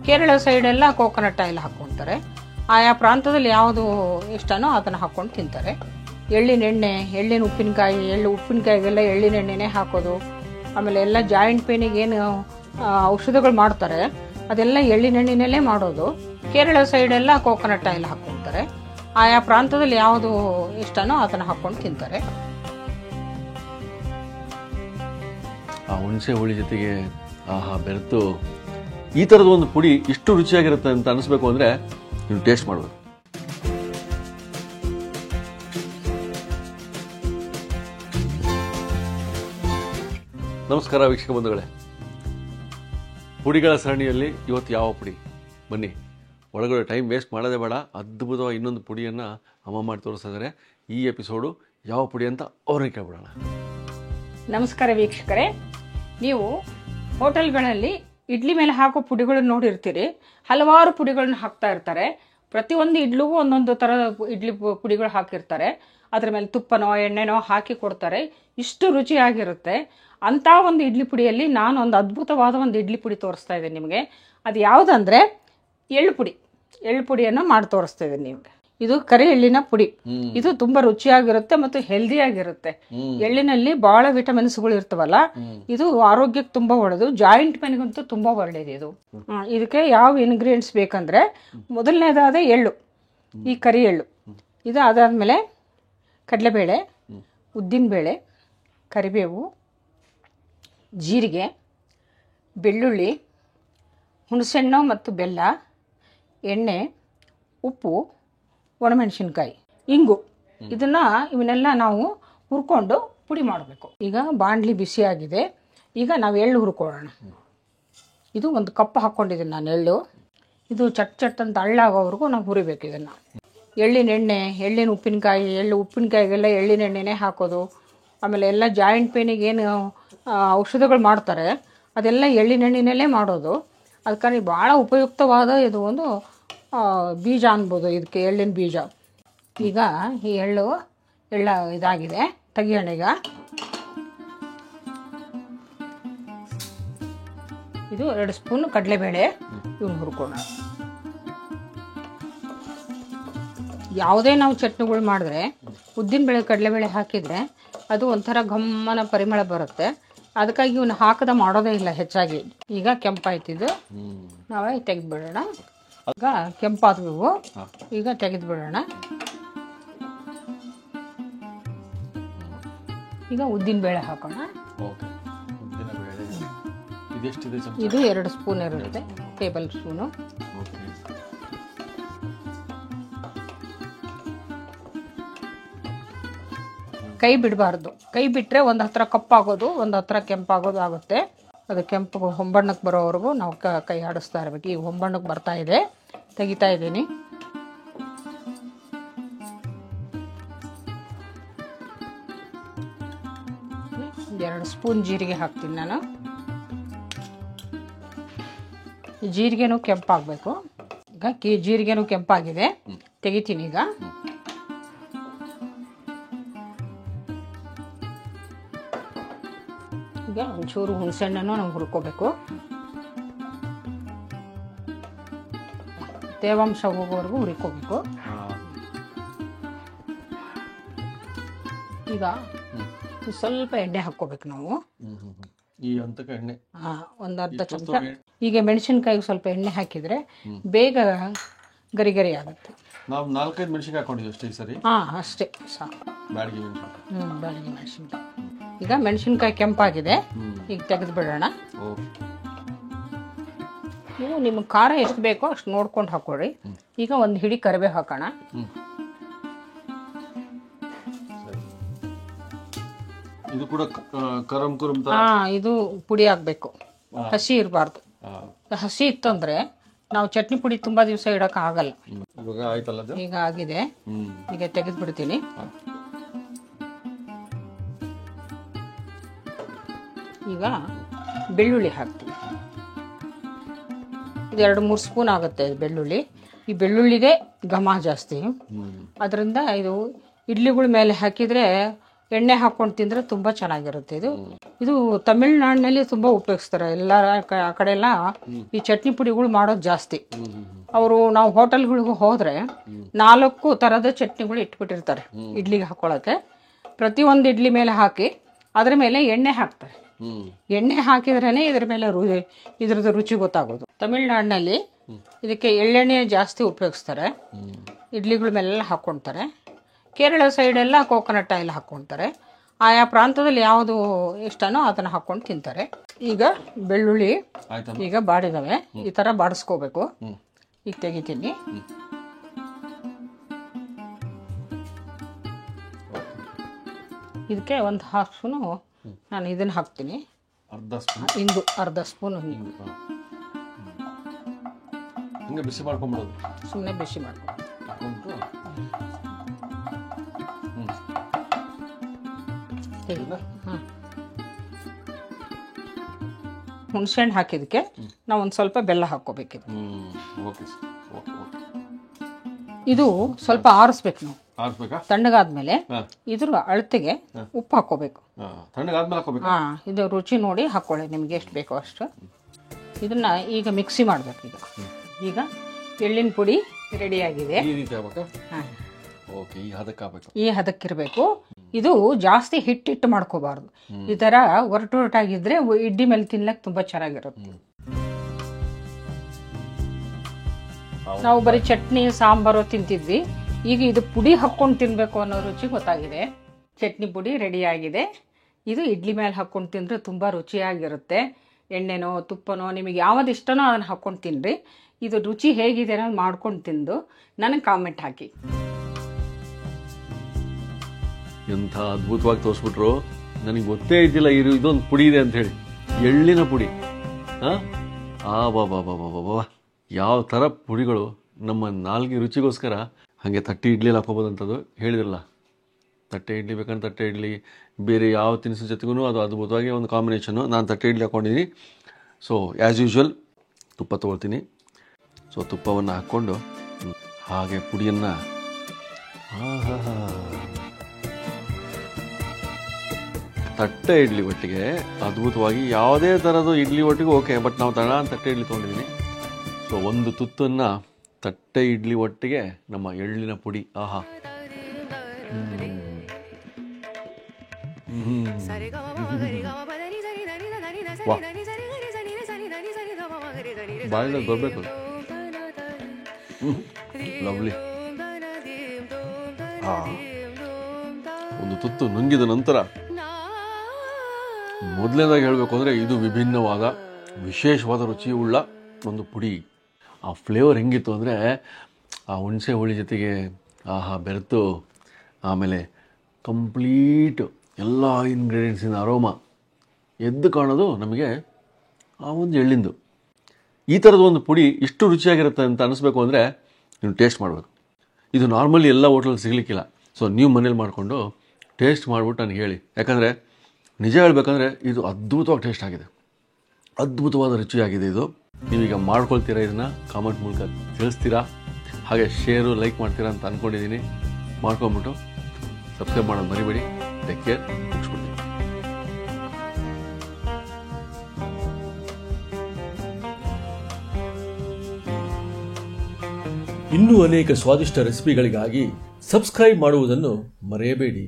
ಕೇರಳ ಸೈಡೆಲ್ಲ coconut oil ಹಾಕ್ಕೊಳ್ತಾರೆ. ಆಯಾ ಪ್ರಾಂತದಲ್ಲಿ ಯಾವುದು ಇಷ್ಟನೋ ಅದನ್ನು ಹಾಕ್ಕೊಂಡು ತಿಂತಾರೆ. ಎಳ್ಳಿನ ಎಣ್ಣೆ, ಎಳ್ಳಿನ ಉಪ್ಪಿನಕಾಯಿ, ಉಪ್ಪಿನಕಾಯಿಗೆಲ್ಲ ಎಳ್ಳಿನ ಎಣ್ಣೆನೇ ಹಾಕೋದು. ಆಮೇಲೆ ಎಲ್ಲ ಜಾಯಿಂಟ್ ಪೇನಿಗೆ ಏನು ಔಷಧಗಳು ಮಾಡ್ತಾರೆ ಅದೆಲ್ಲ ಎಳ್ಳಿನ ಎಣ್ಣೆನಲ್ಲೇ ಮಾಡೋದು. ಕೇರಳ ಸೈಡೆಲ್ಲ ಕೋಕೋನಟ್ ಆಯಿಲ್ ಹಾಕ್ಕೊಳ್ತಾರೆ. ಆಯಾ ಪ್ರಾಂತದಲ್ಲಿ ಯಾವುದು ಇಷ್ಟನೋ ಅದನ್ನು ಹಾಕ್ಕೊಂಡು ತಿಂತಾರೆ. ಆ ಹುಣಸೆ ಹುಳಿ ಜೊತೆಗೆ ಬೆರೆತು ಈ ಥರದ ಒಂದು ಪುಡಿ ಇಷ್ಟು ರುಚಿಯಾಗಿರುತ್ತೆ ಅಂತ ಅನಿಸ್ಬೇಕು ಅಂದರೆ ನೀವು ಟೇಸ್ಟ್ ಮಾಡಬೇಕು. ನಮಸ್ಕಾರ ವೀಕ್ಷಕ ಬಂಧುಗಳೇ, ಪುಡಿಗಳ ಸರಣಿಯಲ್ಲಿ ಇವತ್ತು ಯಾವ ಪುಡಿ, ಬನ್ನಿ ಒಳಗಡೆ ಟೈಮ್ ವೇಸ್ಟ್ ಮಾಡೋದೇ ಬೇಡ. ಅದ್ಭುತವಾಗಿ ಇನ್ನೊಂದು ಪುಡಿಯನ್ನು ಅಮ್ಮ ಮಾಡಿ ತೋರಿಸಿದರೆ ಈ ಎಪಿಸೋಡು ಯಾವ ಪುಡಿ ಅಂತ ಅವ್ರನ್ನ ಕೇಳ್ಬಿಡೋಣ. ನಮಸ್ಕಾರ ವೀಕ್ಷಕರೇ, ನೀವು ಹೋಟೆಲ್ಗಳಲ್ಲಿ ಇಡ್ಲಿ ಮೇಲೆ ಹಾಕೋ ಪುಡಿಗಳನ್ನು ನೋಡಿರ್ತೀರಿ. ಹಲವಾರು ಪುಡಿಗಳನ್ನ ಹಾಕ್ತಾ ಇರ್ತಾರೆ. ಪ್ರತಿಯೊಂದು ಇಡ್ಲಿಗೂ ಒಂದೊಂದು ಥರದ ಇಡ್ಲಿ ಪುಡಿಗಳು ಹಾಕಿರ್ತಾರೆ. ಅದ್ರ ಮೇಲೆ ತುಪ್ಪನೋ ಎಣ್ಣೆನೋ ಹಾಕಿ ಕೊಡ್ತಾರೆ. ಇಷ್ಟು ರುಚಿಯಾಗಿರುತ್ತೆ. ಅಂಥ ಒಂದು ಇಡ್ಲಿ ಪುಡಿಯಲ್ಲಿ ನಾನು ಒಂದು ಅದ್ಭುತವಾದ ಒಂದು ಇಡ್ಲಿ ಪುಡಿ ತೋರಿಸ್ತಾ ಇದ್ದೀನಿ ನಿಮಗೆ. ಅದು ಯಾವುದಂದರೆ ಎಳ್ಳು ಪುಡಿಯನ್ನು ಮಾಡಿ ತೋರಿಸ್ತಾ ಇದ್ದೀನಿ ನಿಮಗೆ. ಇದು ಕರಿ ಎಳ್ಳಿನ ಪುಡಿ. ಇದು ತುಂಬಾ ರುಚಿಯಾಗಿರುತ್ತೆ ಮತ್ತು ಹೆಲ್ದಿಯಾಗಿರುತ್ತೆ. ಎಳ್ಳಿನಲ್ಲಿ ಬಹಳ ವಿಟಮಿನ್ಸ್ಗಳು ಇರ್ತವಲ್ಲ, ಇದು ಆರೋಗ್ಯಕ್ಕೆ ತುಂಬಾ ಒಳ್ಳೆಯದು. ಜಾಯಿಂಟ್ ಪೇನ್ಗಂತೂ ತುಂಬಾ ಒಳ್ಳೆಯದು ಇದು. ಇದಕ್ಕೆ ಯಾವ ಇಂಗ್ರೀಡಿಯೆಂಟ್ಸ್ ಬೇಕಂದ್ರೆ, ಮೊದಲನೇದಾದ ಎಳ್ಳು, ಈ ಕರಿ ಎಳ್ಳು. ಇದು ಅದಾದ್ಮೇಲೆ ಕಡಲೆಬೇಳೆ, ಉದ್ದಿನಬೇಳೆ, ಕರಿಬೇವು, ಜೀರಿಗೆ, ಬೆಳ್ಳುಳ್ಳಿ, ಹುಣಸೆಹಣ್ಣು ಮತ್ತು ಬೆಲ್ಲ, ಎಣ್ಣೆ, ಉಪ್ಪು, ಒಣಮೆಣಸಿನ್ಕಾಯಿ, ಇಂಗು. ಇವನ್ನೆಲ್ಲ ನಾವು ಹುರ್ಕೊಂಡು ಪುಡಿ ಮಾಡಬೇಕು. ಈಗ ಬಾಣಲಿ ಬಿಸಿಯಾಗಿದೆ. ಈಗ ನಾವು ಎಳ್ಳು ಹುರ್ಕೊಳ್ಳೋಣ. ಇದು ಒಂದು ಕಪ್ ಹಾಕ್ಕೊಂಡಿದ್ದೀನಿ ನಾನು ಎಳ್ಳು. ಇದು ಚಟ್ ಅಂತ ಹಳ್ಳಾಗೋವರೆಗೂ ನಾವು ಹುರಿಬೇಕು ಇದನ್ನು. ಎಳ್ಳಿನ ಎಣ್ಣೆ, ಎಳ್ಳಿನ ಉಪ್ಪಿನಕಾಯಿ, ಉಪ್ಪಿನಕಾಯಿಗೆಲ್ಲ ಎಳ್ಳಿನ ಎಣ್ಣೆನೇ ಹಾಕೋದು. ಆಮೇಲೆ ಎಲ್ಲ ಜಾಯಿಂಟ್ ಪೇನಿಗೆ ಏನು ಔಷಧಗಳು ಮಾಡ್ತಾರೆ ಅದೆಲ್ಲ ಎಳ್ಳಿನ ಎಣ್ಣೆನಲ್ಲೇ ಮಾಡೋದು. ಅದಕ್ಕಾಗಿ ಭಾಳ ಉಪಯುಕ್ತವಾದ ಇದು ಒಂದು ಬೀಜ ಅನ್ಬೋದು ಇದಕ್ಕೆ, ಎಳ್ಳಿನ ಬೀಜ. ಈಗ ಈ ಎಳ್ಳು ಇದಾಗಿದೆ, ತೆಗಿಯೋಣ. ಈಗ ಇದು 2 ಸ್ಪೂನ್ ಕಡಲೆಬೇಳೆ, ಇವನ್ನ ಹುರ್ಕೋಣ. ಯಾವುದೇ ನಾವು ಚಟ್ನಿಗಳು ಮಾಡಿದ್ರೆ ಉದ್ದಿನಬೇಳೆ ಕಡಲೆಬೇಳೆ ಹಾಕಿದರೆ ಅದು ಒಂಥರ ಘಮ್ಮನ ಪರಿಮಳ ಬರುತ್ತೆ. ಅದಕ್ಕಾಗಿ ಇವನ್ನ ಹಾಕದ ಮಾಡೋದೇ ಇಲ್ಲ ಹೆಚ್ಚಾಗಿ. ಈಗ ಕೆಂಪಾಯ್ತಿದ್ದು ನಾವೇ ತೆಗೆದ್ಬಿಡೋಣ. ಈಗ ಕೆಂಪಾದವು, ಈಗ ತೆಗೆದ್ಬಿಡೋಣ. ಈಗ ಉದ್ದಿನಬೇಳೆ ಹಾಕೋಣ. ಇದು 2 ಸ್ಪೂನ್ ಇರುತ್ತೆ, ಟೇಬಲ್ ಸ್ಪೂನು. ಕೈ ಬಿಡಬಾರ್ದು. ಕೈ ಬಿಟ್ಟರೆ ಒಂದು ಹತ್ರ ಕಪ್ಪಾಗೋದು, ಒಂದು ಹತ್ರ ಕೆಂಪಾಗೋದು ಆಗುತ್ತೆ. ಅದು ಕೆಂಪು ಹೊಂಬಣ್ಣಕ್ಕೆ ಬರೋವರೆಗೂ ನಾವು ಕೈ ಆಡಿಸ್ತಾ ಇರಬೇಕು. ಈಗ ಹೊಂಬಣ್ಣಕ್ಕೆ ಬರ್ತಾ ಇದೆ, ತೆಗಿತಾ ಇದ್ದೀನಿ. ಒಂದು 2 ಸ್ಪೂನ್ ಜೀರಿಗೆ ಹಾಕ್ತೀನಿ ನಾನು. ಜೀರಿಗೆನೂ ಕೆಂಪಾಗಬೇಕು. ಈಗ ಜೀರಿಗೆನೂ ಕೆಂಪಾಗಿದೆ, ತೆಗಿತೀನಿ. ಈಗ ಒಂಚೂರು ಹುಣಸೆಹಣ್ಣನ್ನು ನಾವು ಹುರ್ಕೋಬೇಕು. ತೇವಾಂಶ ಹೋಗೋವರೆಗೂ ಹುರ್ಕೋಬೇಕು. ಈಗ ಸ್ವಲ್ಪ ಎಣ್ಣೆ ಹಾಕ್ಕೋಬೇಕು ನಾವು. ಒಂದು ಅರ್ಧ ಚಮಚ. ಈಗ ಮೆಣಸಿನ್ಕಾಯಿಗೆ ಸ್ವಲ್ಪ ಎಣ್ಣೆ ಹಾಕಿದರೆ ಬೇಗ ಗರಿ ಗರಿ ಆಗುತ್ತೆ. ನಾವು 4-5 ಮೆಣಸಿನ್ಕಾಯಿ ಹಾಕೊಂಡಿದ್ದೀವಿ ಅಷ್ಟೇ ಸರಿ. ಅಷ್ಟೇ ಸಾಕು. ಬ್ಯಾಡಗಿ ಮೆಣಸಿನ್ಕಾಯಿ. ಈಗ ಮೆಣಸಿನ್ಕಾಯಿ ಕೆಂಪಾಗಿದೆ, ಈಗ ತೆಗೆದು ಬಿಡೋಣ. ನೀವು ನಿಮ್ಗೆ ಖಾರ ಎಷ್ಟು ಬೇಕೋ ಅಷ್ಟು ನೋಡ್ಕೊಂಡು ಹಾಕೊಳ್ಳಿ. ಈಗ ಒಂದು ಹಿಡಿ ಕರಿಬೇವು ಹಾಕೋಣ. ಇದು ಕೂಡ ಇದು ಪುಡಿ ಆಗಬೇಕು, ಹಸಿ ಇರಬಾರ್ದು. ಹಸಿ ಇತ್ತಂದ್ರೆ ನಾವು ಚಟ್ನಿ ಪುಡಿ ತುಂಬಾ ದಿವಸ ಇಡೋಕೆ ಆಗಲ್ಲ. ಈಗ ಆಗಿದೆ, ಈಗ ತೆಗೆದು ಬಿಡ್ತೀನಿ. ಈಗ ಬೆಳ್ಳುಳ್ಳಿ ಹಾಕ್ತೀವಿ. ಇದು 2-3 ಸ್ಪೂನ್ ಆಗುತ್ತೆ ಬೆಳ್ಳುಳ್ಳಿ. ಈ ಬೆಳ್ಳುಳ್ಳಿದೇ ಘಮ ಜಾಸ್ತಿ. ಅದರಿಂದ ಇದು ಇಡ್ಲಿಗಳ ಮೇಲೆ ಹಾಕಿದರೆ ಎಣ್ಣೆ ಹಾಕ್ಕೊಂಡು ತಿಂದರೆ ತುಂಬ ಚೆನ್ನಾಗಿರುತ್ತೆ ಇದು. ಇದು ತಮಿಳ್ನಾಡಿನಲ್ಲಿ ತುಂಬ ಉಪಯೋಗಿಸ್ತಾರೆ. ಎಲ್ಲ ಆ ಕಡೆ ಎಲ್ಲ ಈ ಚಟ್ನಿ ಪುಡಿಗಳು ಮಾಡೋದು ಜಾಸ್ತಿ. ನಾವು ಹೋಟೆಲ್ಗಳಿಗೂ ಹೋದರೆ 4 ಥರದ ಚಟ್ನಿಗಳು ಇಟ್ಬಿಟ್ಟಿರ್ತಾರೆ ಇಡ್ಲಿಗೆ ಹಾಕೊಳ್ಳೋಕ್ಕೆ. ಪ್ರತಿಯೊಂದು ಇಡ್ಲಿ ಮೇಲೆ ಹಾಕಿ ಅದ್ರ ಮೇಲೆ ಎಣ್ಣೆ ಹಾಕ್ತಾರೆ. ಎಣ್ಣೆ ಹಾಕಿದ್ರೇ ಇದ್ರ ಮೇಲೆ ಇದ್ರದ್ದು ರುಚಿ ಗೊತ್ತಾಗೋದು. ತಮಿಳ್ನಾಡಿನಲ್ಲಿ ಇದಕ್ಕೆ ಎಳ್ಳೆಣ್ಣೆ ಜಾಸ್ತಿ ಉಪಯೋಗಿಸ್ತಾರೆ. ಇಡ್ಲಿಗಳ ಮೇಲೆಲ್ಲ ಹಾಕ್ಕೊಳ್ತಾರೆ. ಕೇರಳ ಸೈಡೆಲ್ಲ ಕೋಕೋನಟ್ ಆಯಿಲ್ ಹಾಕ್ಕೊಳ್ತಾರೆ. ಆಯಾ ಪ್ರಾಂತದಲ್ಲಿ ಯಾವುದು ಇಷ್ಟನೋ ಅದನ್ನು ಹಾಕ್ಕೊಂಡು ತಿಂತಾರೆ. ಈಗ ಬೆಳ್ಳುಳ್ಳಿ ಈಗ ಬಾಡಿದವೆ, ಈ ಥರ ಬಾಡಿಸ್ಕೋಬೇಕು. ಈಗ ತೆಗಿತೀನಿ. ಇದಕ್ಕೆ ಒಂದು ಹಾಫ್ ಸ್ಪೂನು ನಾನು ಇದನ್ನು ಹಾಕ್ತೀನಿ. ಅರ್ಧ ಸ್ಪೂನು ಹಿಂಗು ಬಿಸಿ ಮಾಡ್ಕೊಂಡ್ಬಿಡೋದು. ಸುಮ್ಮನೆ ಬಿಸಿ ಮಾಡ್ಕೊಂಡು ಹುಣಸೆಹಣ್ಣು ಹಾಕಿದಕ್ಕೆ ನಾವು ಒಂದು ಸ್ವಲ್ಪ ಬೆಲ್ಲ ಹಾಕ್ಕೋಬೇಕಿದೆ. ಇದು ಸ್ವಲ್ಪ ಆರಿಸ್ಬೇಕು. ನಾವು ತಣ್ಣಗಾದ್ಮೇಲೆ ಇದ್ರ ಅಳತೆಗೆ ಉಪ್ಪು ಹಾಕ್ಕೋಬೇಕು. ಇದು ರುಚಿ ನೋಡಿ ಹಾಕ್ಕೊಳ್ಳಿ, ನಿಮ್ಗೆ ಎಷ್ಟು ಬೇಕೋ ಅಷ್ಟು. ಇದನ್ನ ಈಗ ಮಿಕ್ಸಿ ಮಾಡ್ಬೇಕು. ಈಗ ಎಳ್ಳಿನ ಪುಡಿ ರೆಡಿಯಾಗಿದೆ. ಈ ಹದಕ್ಕಿರಬೇಕು. ಇದು ಜಾಸ್ತಿ ಹಿಟ್ಟು ಮಾಡ್ಕೋಬಾರ್ದು. ಈ ತರ ಒರಟಾಗಿದ್ರೆ ಇಡ್ಲಿ ಮೇಲೆ ತಿನ್ಲಕ್ಕೆ ತುಂಬಾ ಚೆನ್ನಾಗಿರುತ್ತೆ. ನಾವು ಬರೀ ಚಟ್ನಿ ಸಾಂಬಾರು ತಿಂತಿದ್ವಿ. ಈಗ ಇದು ಪುಡಿ ಹಾಕೊಂಡು ತಿನ್ಬೇಕು ಅನ್ನೋ ರುಚಿ ಗೊತ್ತಾಗಿದೆ. ಚಟ್ನಿ ಪುಡಿ ರೆಡಿಯಾಗಿದೆ. ಇದು ಇಡ್ಲಿ ಮೇಲೆ ಹಾಕೊಂಡು ತಿಂದ್ರೆ ತುಂಬಾ ರುಚಿಯಾಗಿರುತ್ತೆ. ಎಣ್ಣೆನೋ ತುಪ್ಪನೋ ನಿಮಗೆ ಯಾವ್ದು ಇಷ್ಟನೋ ಅದನ್ನು ಹಾಕೊಂಡು ತಿನ್ನಿರಿ. ಇದು ರುಚಿ ಹೇಗಿದೆ ಅನ್ನೋದು ಮಾಡ್ಕೊಂಡು ತಿಂದು ನನಗೆ ಕಾಮೆಂಟ್ ಹಾಕಿ. ಎಂಥ ಅದ್ಭುತವಾಗಿ ತೋರಿಸ್ಬಿಟ್ರು. ನನಗೆ ಗೊತ್ತೇ ಇದ್ದಿಲ್ಲ ಇದೊಂದು ಪುಡಿ ಇದೆ ಅಂತ ಹೇಳಿ. ಎಳ್ಳಿನ ಪುಡಿ. ಬಾಬಾ ಯಾವ ಥರ ಪುಡಿಗಳು ನಮ್ಮ ನಾಲ್ಗೆ ರುಚಿಗೋಸ್ಕರ. ಹಾಗೆ ತಟ್ಟೆ ಇಡ್ಲಿಯಲ್ಲಿ ಹಾಕೋಬೋದಂಥದ್ದು ಹೇಳಿದ್ರಲ್ಲ. ತಟ್ಟೆ ಇಡ್ಲಿ ಬೇಕಂದ್ರೆ ತಟ್ಟೆ ಇಡ್ಲಿ, ಬೇರೆ ಯಾವ ತಿನಿಸು ಜೊತೆಗೂ ಅದು ಅದ್ಭುತವಾಗಿ ಒಂದು ಕಾಂಬಿನೇಷನ್ನು. ನಾನು ತಟ್ಟೆ ಇಡ್ಲಿ ಹಾಕ್ಕೊಂಡಿದ್ದೀನಿ. ಸೊ ಆ್ಯಸ್ ಯೂಶ್ವಲ್ ತುಪ್ಪ ತೊಗೊಳ್ತೀನಿ. ಸೊ ತುಪ್ಪವನ್ನು ಹಾಕ್ಕೊಂಡು ಹಾಗೆ ಪುಡಿಯನ್ನು ತಟ್ಟೆ ಇಡ್ಲಿ ಒಟ್ಟಿಗೆ ಅದ್ಭುತವಾಗಿ ಯಾವುದೇ ಥರದ್ದು ಇಡ್ಲಿ ಒಟ್ಟಿಗೆ ಓಕೆ. ಬಟ್ ನಾವು ತಟ್ಟೆ ಇಡ್ಲಿ ತೊಗೊಂಡಿದ್ದೀನಿ. ಸೊ ಒಂದು ತುತ್ತನ್ನು ತಟ್ಟೆ ಇಡ್ಲಿ ಒಟ್ಟಿಗೆ ನಮ್ಮ ಎಳ್ಳಿನ ಪುಡಿ. ಬಾಯಲ್ಲಿ ಬರಬೇಕು. ಲವ್ಲಿ. ಒಂದು ತುತ್ತು ನುಂಗಿದ ನಂತರ ಮೊದಲನೇದಾಗಿ ಹೇಳಬೇಕು ಅಂದರೆ ಇದು ವಿಭಿನ್ನವಾದ ವಿಶೇಷವಾದ ರುಚಿಯುಳ್ಳ ಒಂದು ಪುಡಿ. ಆ ಫ್ಲೇವರ್ ಹೆಂಗಿತ್ತು ಅಂದರೆ ಆ ಹುಣಸೆ ಹುಳಿ ಜೊತೆಗೆ ಬೆರೆತು ಆಮೇಲೆ ಕಂಪ್ಲೀಟ್ ಎಲ್ಲ ಇಂಗ್ರೀಡಿಯೆಂಟ್ಸಿನ ಅರೋಮ ಎದ್ದು ಕಾಣೋದು ನಮಗೆ ಆ ಒಂದು ಎಳ್ಳಿಂದು. ಈ ಥರದ ಒಂದು ಪುಡಿ ಇಷ್ಟು ರುಚಿಯಾಗಿರುತ್ತೆ ಅಂತ ಅನಿಸ್ಬೇಕು ಅಂದರೆ ನೀವು ಟೇಸ್ಟ್ ಮಾಡಬೇಕು. ಇದು ನಾರ್ಮಲಿ ಎಲ್ಲ ಹೋಟೆಲ್ ಸಿಗಲಿಕ್ಕಿಲ್ಲ. ಸೊ ನೀವು ಮನೇಲಿ ಮಾಡಿಕೊಂಡು ಟೇಸ್ಟ್ ಮಾಡಿಬಿಟ್ಟು ನನಗೆ ಹೇಳಿ. ಯಾಕಂದರೆ ನಿಜ ಹೇಳಬೇಕಂದ್ರೆ ಇದು ಅದ್ಭುತವಾಗಿ ಟೇಸ್ಟ್ ಆಗಿದೆ, ಅದ್ಭುತವಾದ ರುಚಿಯಾಗಿದೆ. ಇದು ನೀವೀಗ ಮಾಡ್ಕೊಳ್ತೀರಾ, ಇದನ್ನು ಕಾಮೆಂಟ್ ಮೂಲಕ ತಿಳಿಸ್ತೀರಾ, ಹಾಗೆ ಶೇರು ಲೈಕ್ ಮಾಡ್ತೀರಾ ಅಂತ ಅಂದ್ಕೊಂಡಿದ್ದೀನಿ. ಮಾಡ್ಕೊಂಬಿಟ್ಟು ಸಬ್ಸ್ಕ್ರೈಬ್ ಮಾಡೋದು ಮರಿಬೇಡಿ. Take care. ಮುಗಿಸ್ಬಿಡ್ತೀನಿ. ಇನ್ನೂ ಅನೇಕ ಸ್ವಾದಿಷ್ಟ ರೆಸಿಪಿಗಳಿಗಾಗಿ ಸಬ್ಸ್ಕ್ರೈಬ್ ಮಾಡುವುದನ್ನು ಮರೆಯಬೇಡಿ.